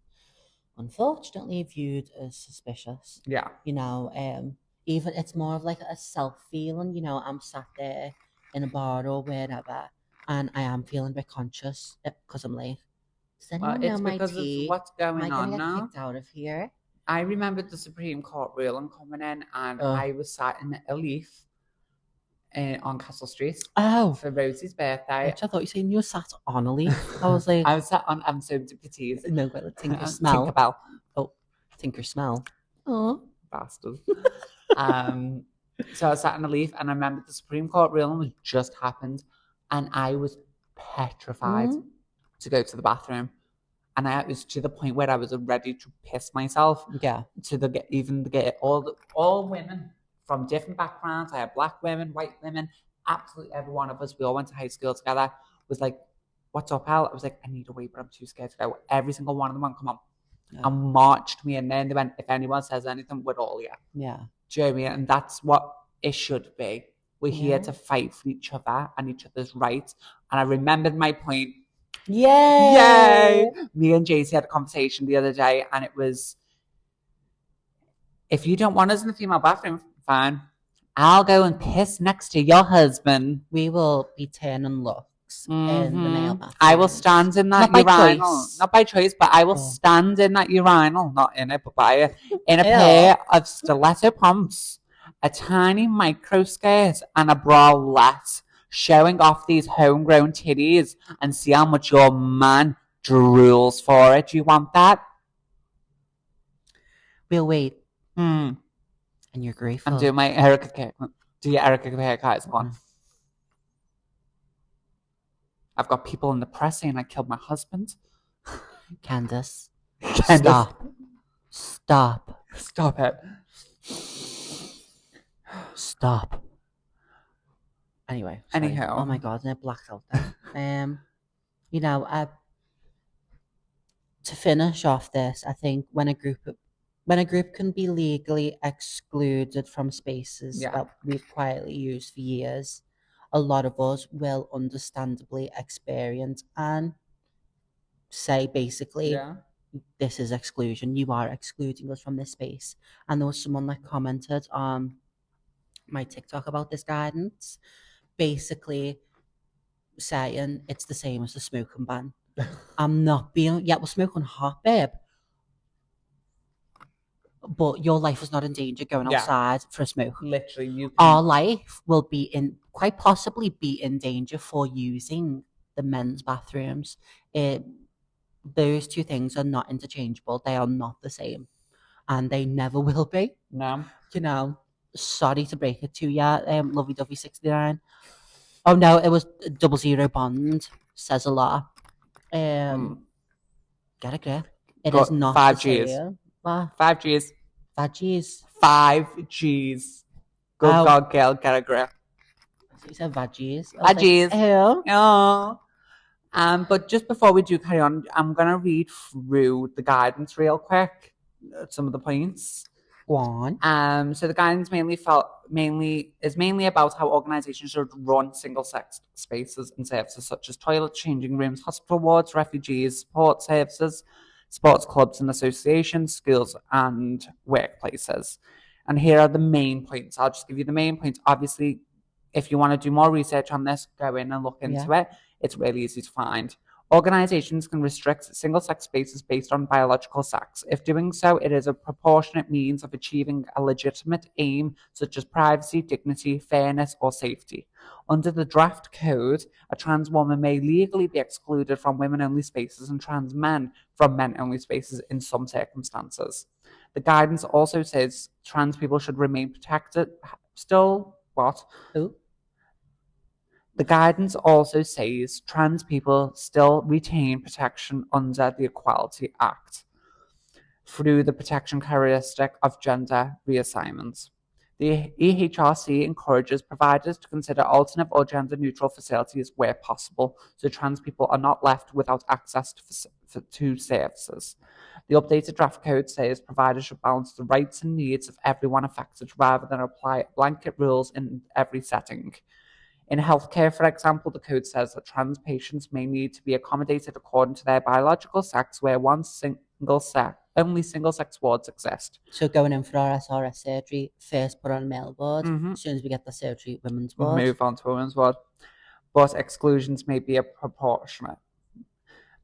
unfortunately viewed as suspicious. Yeah. You know, even it's more of like a self-feeling, you know, I'm sat there in a bar or wherever, and I am feeling a bit conscious because I'm like, does anyone know my tea? Of what's going Am I on gonna now? get kicked out of here? I remember the Supreme Court ruling coming in, and I was sat in a Leaf on Castle Street. Oh, for Rosie's birthday. Which I thought you said you were sat on a Leaf. I was like, I was sat on. I'm so petite. No, but Tinker Smell. Tinkerbell. Oh, Tinker Smell. Oh, bastard. So I was sat in a Leaf, and I remember the Supreme Court ruling was just happened, and I was petrified to go to the bathroom. And I was to the point where I was ready to piss myself. Yeah. To get all women from different backgrounds. I had black women, white women, absolutely every one of us. We all went to high school together. Was like, "What's up, Al?" I was like, "I need a wee, but I'm too scared to go." Every single one of them went, "Come on," and marched me in there. And they went, "If anyone says anything, we're all here." Yeah. Do you know what I mean? And that's what it should be. We're here to fight for each other and each other's rights. And I remembered my point. Yay! Me and JC had a conversation the other day, and it was, if you don't want us in the female bathroom, fine. I'll go and piss next to your husband. We will be turning looks in the male bathroom. I will stand in that urinal. Not by choice, but I will stand in that urinal. Not in it, but by it. In a pair of stiletto pumps, a tiny micro skirt, and a bralette, showing off these homegrown titties, and see how much your man drools for it. Do you want that? We'll wait. And you're grateful. I'm doing my Erica haircut. Do your Erica haircut. Go on. I've got people in the press saying I killed my husband. Candace. Stop. Stop it. Stop. Anyway. Sorry. Anyhow. Oh my God, and I blacked out there. You know, to finish off this, I think when a group can be legally excluded from spaces that we've quietly used for years, a lot of us will understandably experience and say basically, this is exclusion. You are excluding us from this space. And there was someone that commented on my TikTok about this guidance, basically saying it's the same as the smoking ban. I'm not being, we're smoking hot, babe. but your life is not in danger going outside for a smoke. Literally, you can... Our life will be quite possibly be in danger for using the men's bathrooms. Those two things are not interchangeable. They are not the same, and they never will be. No. Sorry to break it to you, Lovey Dovey 69. Oh no, it was 00 Bond. Says a lot. Get a grip. It is not 5 Gs. 5 Gs. 5 Gs. 5 Gs. Good God, girl, get a grip. So you said 5 Gs. 5 Gs. Oh. But just before we do carry on, I'm going to read through the guidance real quick, some of the points. Go on. So the guidance is mainly about how organisations should run single-sex spaces and services such as toilets, changing rooms, hospital wards, refugees, support services, sports clubs and associations, schools and workplaces. And here are the main points. I'll just give you the main points. Obviously, if you want to do more research on this, go in and look into it. It's really easy to find. Organizations can restrict single-sex spaces based on biological sex. If doing so, it is a proportionate means of achieving a legitimate aim, such as privacy, dignity, fairness, or safety. Under the draft code, a trans woman may legally be excluded from women-only spaces and trans men from men-only spaces in some circumstances. The guidance also says trans people should remain protected. Still, what? Who? The guidance also says trans people still retain protection under the Equality Act through the protection characteristic of gender reassignments. The EHRC encourages providers to consider alternate or gender-neutral facilities where possible, so trans people are not left without access to services. The updated draft code says providers should balance the rights and needs of everyone affected rather than apply blanket rules in every setting. In healthcare, for example, the code says that trans patients may need to be accommodated according to their biological sex, where only single-sex wards exist. So going in for our SRS surgery, first put on a male ward. As soon as we get the surgery, women's ward. Move on to women's ward. But exclusions may be proportionate.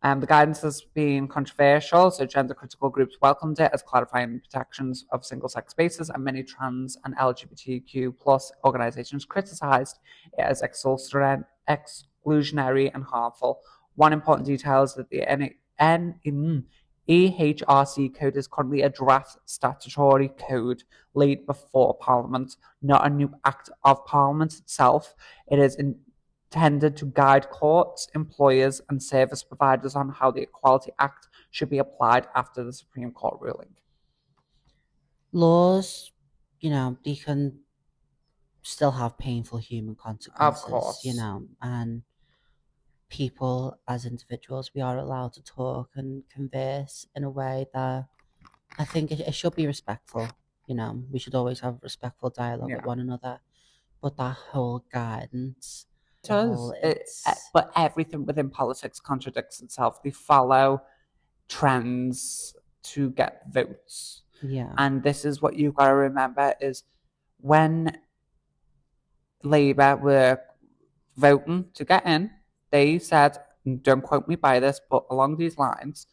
The guidance has been controversial, so gender-critical groups welcomed it as clarifying protections of single-sex spaces, and many trans and LGBTQ plus organisations criticised it as exclusionary and harmful. One important detail is that the EHRC code is currently a draft statutory code laid before Parliament, not a new act of Parliament itself. It is intended to guide courts, employers and service providers on how the Equality Act should be applied after the Supreme Court ruling. Laws, they can still have painful human consequences. Of course. And people as individuals, we are allowed to talk and converse in a way that I think it should be respectful. We should always have respectful dialogue with one another. But that whole guidance... But everything within politics contradicts itself. They follow trends to get votes. Yeah. And this is what you've got to remember is when Labour were voting to get in, they said, don't quote me by this, but along these lines,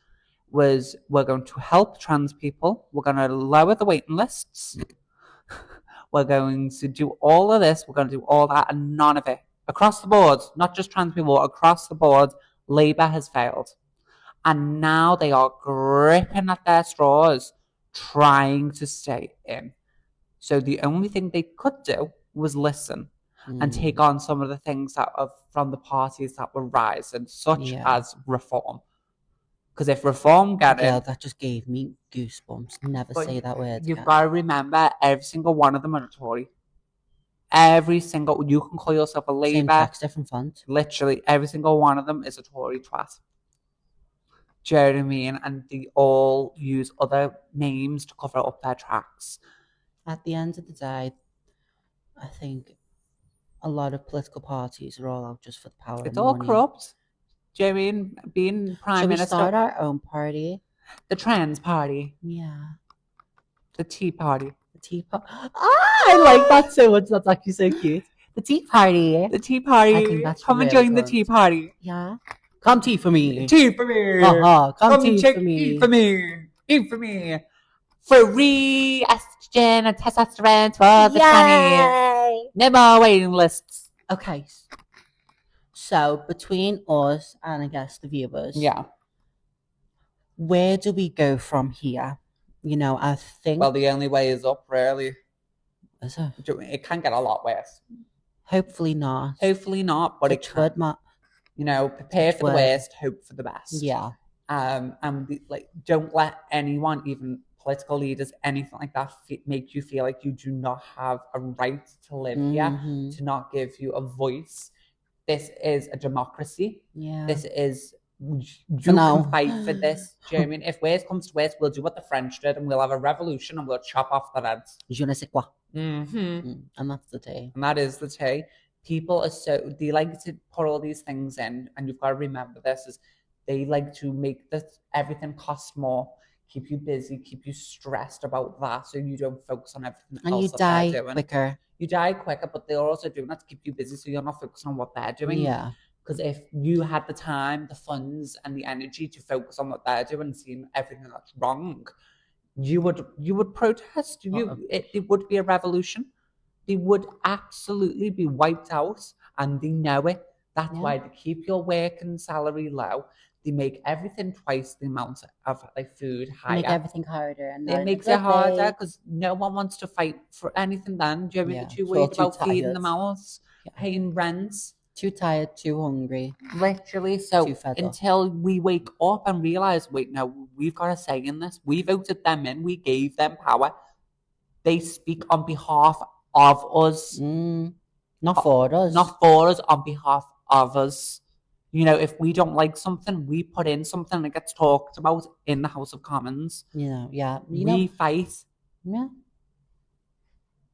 was we're going to help trans people, we're going to lower the waiting lists, we're going to do all of this, we're going to do all that, and none of it. Across the board, not just trans people, across the board, Labour has failed. And now they are gripping at their straws, trying to stay in. So the only thing they could do was listen and take on some of the things that are from the parties that were rising, such as reform. Because if reform got in... that just gave me goosebumps. Never say that word. You've got to remember, every single one of them are a Tory. Every single... You can call yourself a Labour. Same text, different font. Literally, every single one of them is a Tory twat. Do you know what I mean? And they all use other names to cover up their tracks. At the end of the day, I think a lot of political parties are all out just for the power It's and all money. corrupt. Do you know what I mean? Being Prime Minister... Should we start our own party? The Trans Party. Yeah. The Tea Party. The Tea Party. I like that so much. That's actually so cute. The Tea Party. The Tea Party. I think that's Come really and join good. the Tea Party. Yeah. Come tea for me. Tea for me. Come tea for me. Eat for me. Eat for me. free estrogen and testosterone for the trannies. No more waiting lists. Okay. So between us and I guess the viewers, where do we go from here? I think. Well, the only way is up, really. Is it? It can get a lot worse. Hopefully not. Hopefully not, but it can. Prepare for the worst, hope for the best. Yeah. And don't let anyone, even political leaders, anything like that, make you feel like you do not have a right to live here, to not give you a voice. This is a democracy. Yeah. This is, you can fight for this. Do you know what I mean? If worse comes to worse, we'll do what the French did and we'll have a revolution and we'll chop off their heads. Je ne sais quoi. And that's the tea. And that is the tea. People are they like to put all these things in, and you've got to remember this, is they like to make everything cost more, keep you busy, keep you stressed about that, so you don't focus on everything and else you die quicker. You die quicker, but they're also doing that to keep you busy, so you're not focusing on what they're doing. Yeah. Because if you had the time, the funds, and the energy to focus on what they're doing and seeing everything that's wrong, you would protest. It would be a revolution. They would absolutely be wiped out, and they know it. That's why they keep your working salary low. They make everything twice the amount of food higher. Make everything harder. And it makes it harder because no one wants to fight for anything then. Do you know, too worried about feeding the mouths, paying rents? Too tired, too hungry. Literally. So until we wake up and realise, wait, no, we've got a say in this. We voted them in. We gave them power. They speak on behalf of us. Not for us. Not for us, on behalf of us. If we don't like something, we put in something that gets talked about in the House of Commons. We fight. Yeah.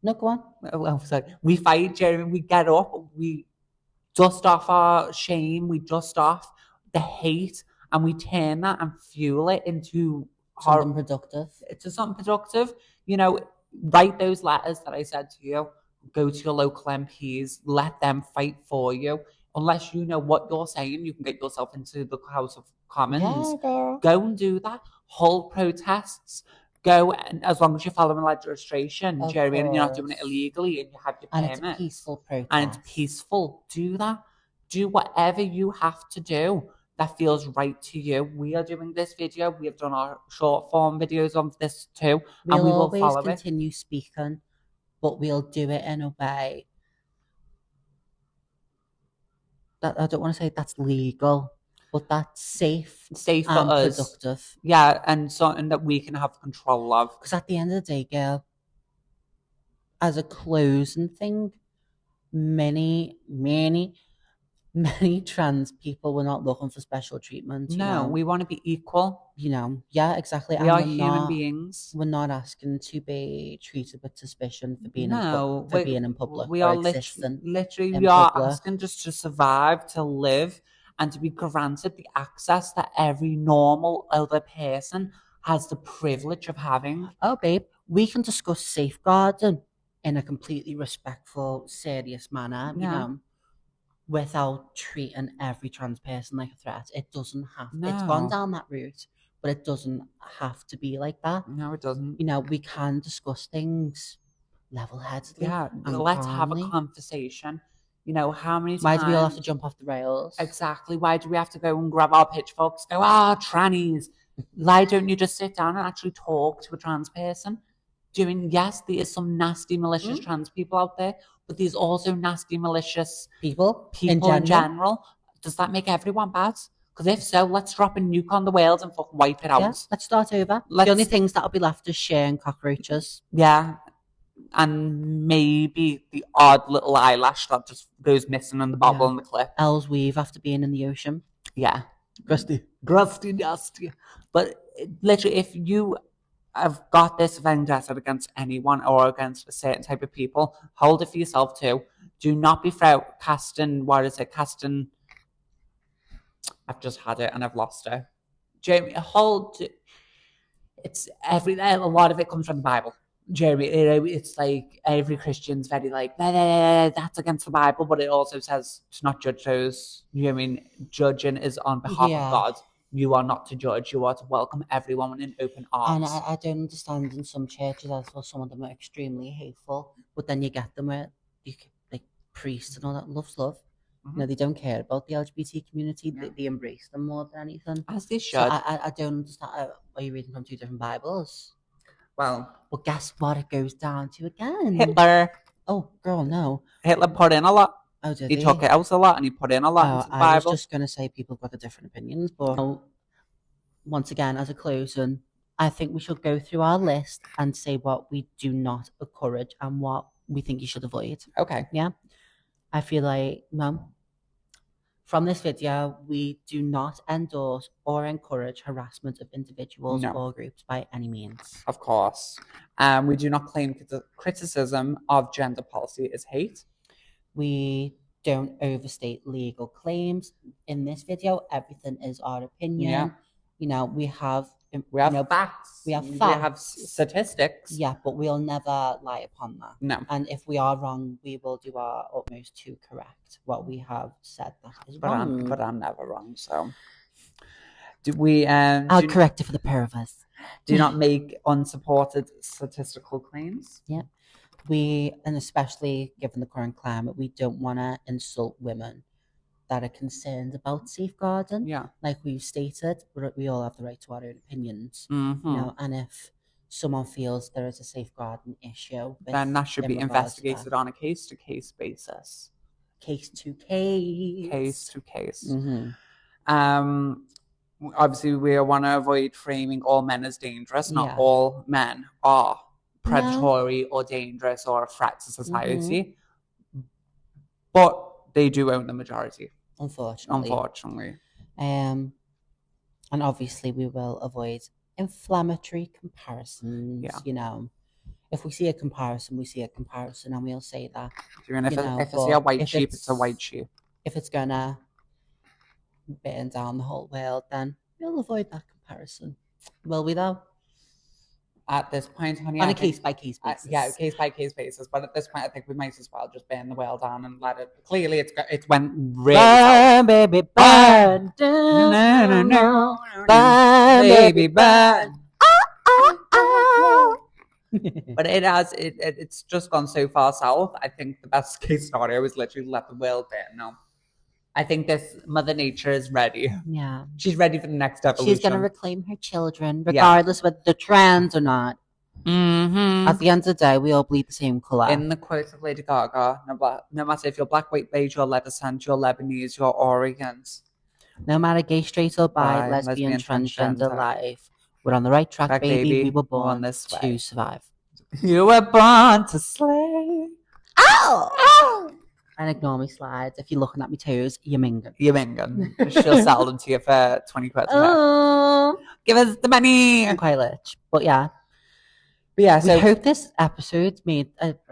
No, go on. Oh, sorry. We fight, Jeremy. We get up. We dust off our shame. We dust off the hate, and we turn that and fuel it into something productive. It's something productive. Write those letters that I said to you. Go to your local MPs. Let them fight for you. Unless you know what you're saying, you can get yourself into the House of Commons. Yeah, go and do that. Hold protests. Go, and as long as you're following legislation, Jeremy, and you're not doing it illegally, and you have your permit. And it's a peaceful protest. And it's peaceful. Do that. Do whatever you have to do that feels right to you. We are doing this video. We have done our short form videos of this too. We'll and we will always follow continue speaking, but we'll do it in a way that I don't want to say that's legal, but that's safe for us, productive. Yeah, and something that we can have control of. Because at the end of the day, girl, as a closing thing, many trans people were not looking for special treatment. No, we want to be equal. Yeah, exactly. We are human beings. We're not asking to be treated with suspicion for being being in public. We are literally we are asking just to survive, to live, and to be granted the access that every normal other person has the privilege of having. Oh, babe, we can discuss safeguarding in a completely respectful, serious manner. Without treating every trans person like a threat. It doesn't have to. It's gone down that route, but it doesn't have to be like that. No, it doesn't. We can discuss things level-headedly. Yeah, let's have a conversation. How many times... Why do we all have to jump off the rails? Exactly. Why do we have to go and grab our pitchforks, go, trannies? Why don't you just sit down and actually talk to a trans person? Yes, there is some nasty, malicious trans people out there, but there's also nasty, malicious people in general. Does that make everyone bad? Because if so, let's drop a nuke on the world and fucking wipe it out. Yeah, let's start over. The only things that'll be left is share and cockroaches. Yeah. And maybe the odd little eyelash that just goes missing in the bubble in the clip. Elle's weave after being in the ocean. Yeah. Crusty, nasty. But literally, if you... I've got this vendetta against anyone or against a certain type of people, hold it for yourself too. Do not be casting, I've just had it and I've lost it. Jamie, it's a lot of it comes from the Bible. Jeremy, it's like every Christian's very like, that's against the Bible, but it also says to not judge those. Judging is on behalf of God. You are not to judge. You are to welcome everyone with an open arms. And I don't understand in some churches as well, some of them are extremely hateful, but then you get them where like priests and all that loves love. They don't care about the LGBT community. They embrace them more than anything. As they should. So I don't understand. Are you reading from two different Bibles? Well, guess what it goes down to again? Hitler. Oh, girl, no. Hitler put in a lot. Oh, did he took it out a lot and he put in a lot into the Bible. I was just going to say people got different opinions, but once again, as a closing, I think we should go through our list and say what we do not encourage and what we think you should avoid. Okay. Yeah? I feel like, from this video, we do not endorse or encourage harassment of individuals or groups by any means. Of course. We do not claim criticism of gender policy is hate. We don't overstate legal claims. In this video, everything is our opinion. Yeah. We have facts. We have statistics. Yeah, but we'll never lie upon that. No. And if we are wrong, we will do our utmost to correct what we have said that is wrong. But I'm never wrong, so. I'll correct it for the pair of us. Do not make unsupported statistical claims. Yeah. And especially given the current climate, we don't want to insult women that are concerned about safeguarding. Yeah. Like we've stated, we all have the right to our own opinions. Mm-hmm. And if someone feels there is a safeguarding issue, then that should be investigated on a case-to-case basis. Case to case. Case to case. Mm-hmm. Obviously, we want to avoid framing all men as dangerous. Not all men are predatory or dangerous or a threat to society. But they do own the majority. Unfortunately. And obviously we will avoid inflammatory comparisons. Yeah. If we see a comparison, we see a comparison and we'll say that. If I see a white sheep, it's a white sheep. If it's gonna burn down the whole world, then we'll avoid that comparison. Will we though? At this point, honey, on a case-by-case basis. Case-by-case basis. But at this point, I think we might as well just burn the world down and let it. Clearly, it went really. Burn, baby, burn. No. Burn, baby, burn. But it's just gone so far south. I think the best case scenario is literally let the world burn. No. I think this Mother Nature is ready. Yeah. She's ready for the next evolution. She's going to reclaim her children, regardless whether they're trans or not. Mm-hmm. At the end of the day, we all bleed the same colour. In the quote of Lady Gaga, no matter if you're black, white, beige, you're Lebanese, you're Lebanese, you're Oregons. No matter gay, straight or bi, lesbian, transgender life. We're on the right track, baby. We were born this way to survive. You were born to slay. Ow! Ow! And ignore me slides. If you're looking at me toes, you're minging. You're minging. She'll sell them to you for 20 quid. Give us the money. I'm quite rich. But yeah. So we hope this episode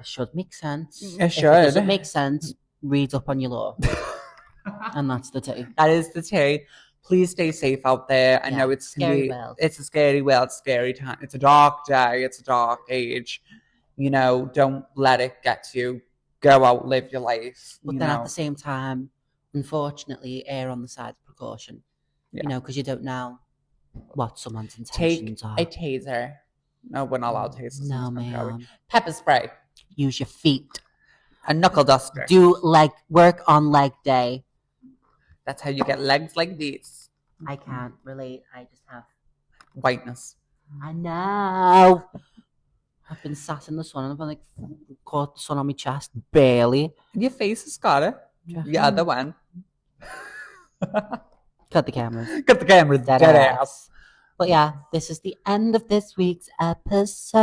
should make sense. It should. If it doesn't make sense, read up on your law. And that's the tea. That is the tea. Please stay safe out there. I know it's scary world. It's a scary world, scary time. It's a dark day. It's a dark age. Don't let it get to you. Go out, live your life. But then at the same time, unfortunately, err on the side of precaution. Because you don't know what someone's intentions are. Take a taser. No, we're not allowed tasers. No, ma'am. Pepper spray. Use your feet. A knuckle duster. Do work on leg day. That's how you get legs like these. I can't relate. I just have whiteness. I know. I've been sat in the sun and I've caught the sun on my chest, barely. Your face has got it. The other one. Cut the cameras. Cut the cameras. Dead ass. But yeah, this is the end of this week's episode.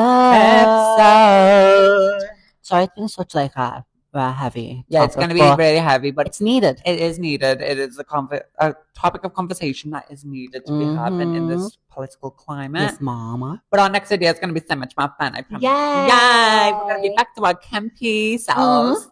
Sorry, it's been such heavy. Yeah, it's going to be really heavy, but it's needed. It is needed. It is a topic of conversation that is needed to be having in this political climate. Yes, mama. But our next video is going to be so much more fun, I promise. Yay! We're going to be back to our campy selves.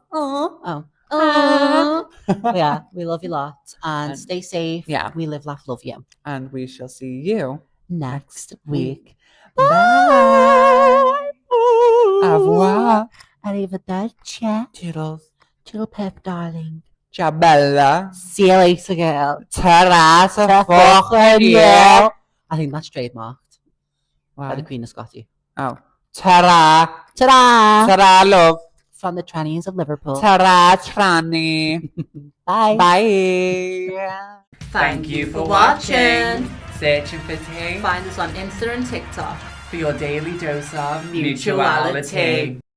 Yeah, we love you lots. And stay safe. Yeah. We live, laugh, love you. And we shall see you next week. Bye. Au revoir. Arrivederci. Toodles. Toodle pip, darling. Ciao bella. See you later, girl. Ta-ra to fucking you. I think that's trademarked by the Why? Queen of Scotland. Oh. Ta-ra. Ta-da! Ta-ra, love. From the trannies of Liverpool. Ta-ra, tranny. Bye. Bye. Thank you for watching. Searching for tea Find us on Insta and TikTok for your daily dose of mutuality.